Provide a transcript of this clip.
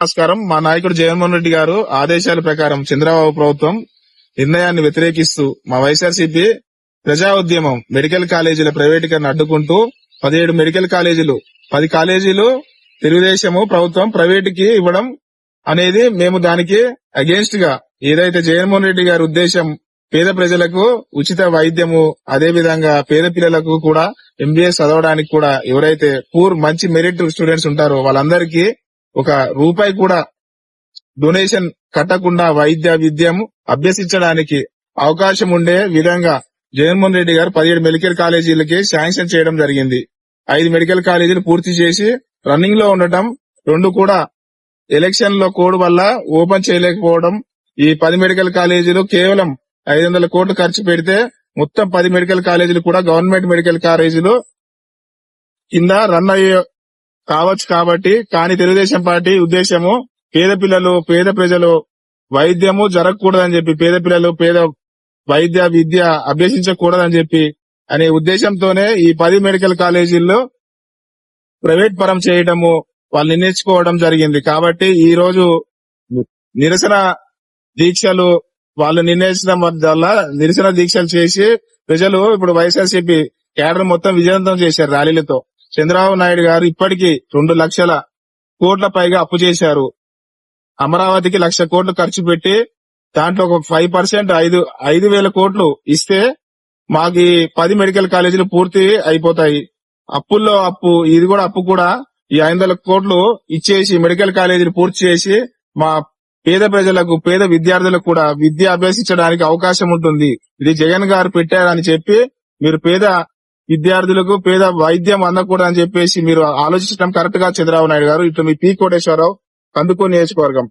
నమస్కారం. మా నాయకుడు జగన్మోహన్ రెడ్డి గారు ఆదేశాల ప్రకారం చంద్రబాబు ప్రభుత్వం నిర్ణయాన్ని వ్యతిరేకిస్తూ మా వైఎస్ఆర్సీపీ ప్రజా ఉద్యమం మెడికల్ కాలేజీల ప్రైవేటీకరణ అడ్డుకుంటూ 17 మెడికల్ కాలేజీలు 10 కాలేజీలు తెలుగుదేశము ప్రభుత్వం ప్రైవేటుకి ఇవ్వడం అనేది మేము దానికి అగేన్స్ట్ గా ఏదైతే జగన్మోహన్ రెడ్డి గారి ఉద్దేశం పేద ప్రజలకు ఉచిత వైద్యము, అదే విధంగా పేద పిల్లలకు కూడా ఎంబీఎస్ చదవడానికి కూడా ఎవరైతే మంచి మెరిట్ స్టూడెంట్స్ ఉంటారో వాళ్ళందరికీ ఒక రూపాయి కూడా డొనేషన్ కట్టకుండా వైద్య విద్యము అభ్యసించడానికి అవకాశం ఉండే విధంగా జగన్మోహన్ రెడ్డి గారు 17 మెడికల్ కాలేజీలకి శాంక్షన్ చేయడం జరిగింది. 5 మెడికల్ కాలేజీలు పూర్తి చేసి రన్నింగ్ లో ఉండటం, 2 కూడా ఎలక్షన్ లో కోడ్ వల్ల ఓపెన్ చేయలేకపోవడం. ఈ 10 మెడికల్ కాలేజీలు కేవలం 500 కోట్లు ఖర్చు పెడితే మొత్తం 10 మెడికల్ కాలేజీలు కూడా గవర్నమెంట్ మెడికల్ కాలేజీలు కింద రన్ అయ్యే కావచ్చు కాబట్టి, కానీ తెలుగుదేశం పార్టీ ఉద్దేశము పేద పిల్లలు పేద ప్రజలు వైద్యము జరగకూడదని చెప్పి, పేద పిల్లలు పేద వైద్య విద్య అభ్యసించకూడదని చెప్పి అనే ఉద్దేశంతోనే ఈ 10 మెడికల్ కాలేజీల్లో ప్రైవేట్ పరం చేయడము వాళ్ళు నిర్ణయించుకోవడం జరిగింది. కాబట్టి ఈ రోజు నిరసన దీక్షలు వాళ్ళు నిర్ణయించడం వల్ల నిరసన దీక్షలు చేసి ప్రజలు ఇప్పుడు వైఎస్ఆర్సీపీ కేడర్ మొత్తం విజయవంతం చేశారు ర్యాలీలతో. చంద్రబాబు నాయుడు గారు ఇప్పటికీ 2 లక్షల కోట్ల పైగా అప్పు చేశారు. అమరావతికి 1,00,000 కోట్లు ఖర్చు పెట్టి దాంట్లో ఒక 5% 5,000 కోట్లు ఇస్తే మాకు 10 మెడికల్ కాలేజీలు పూర్తి అయిపోతాయి. అప్పుల్లో అప్పు, ఇది కూడా అప్పు కూడా ఈ 500 కోట్లు ఇచ్చేసి మెడికల్ కాలేజీలు పూర్తి చేసి మా పేద ప్రజలకు పేద విద్యార్థులకు కూడా విద్య అభ్యసించడానికి అవకాశం ఉంటుంది. ఇది జగన్ గారు పెట్టారని చెప్పి మీరు పేద విద్యార్థులకు పేద వైద్యం అందకూడదని చెప్పేసి మీరు ఆలోచించడం కరెక్ట్ గా చంద్రబాబు నాయుడు గారు. ఇటు మీ పి కోటేశ్వరరావు, కందుకూరు నియోజకవర్గం.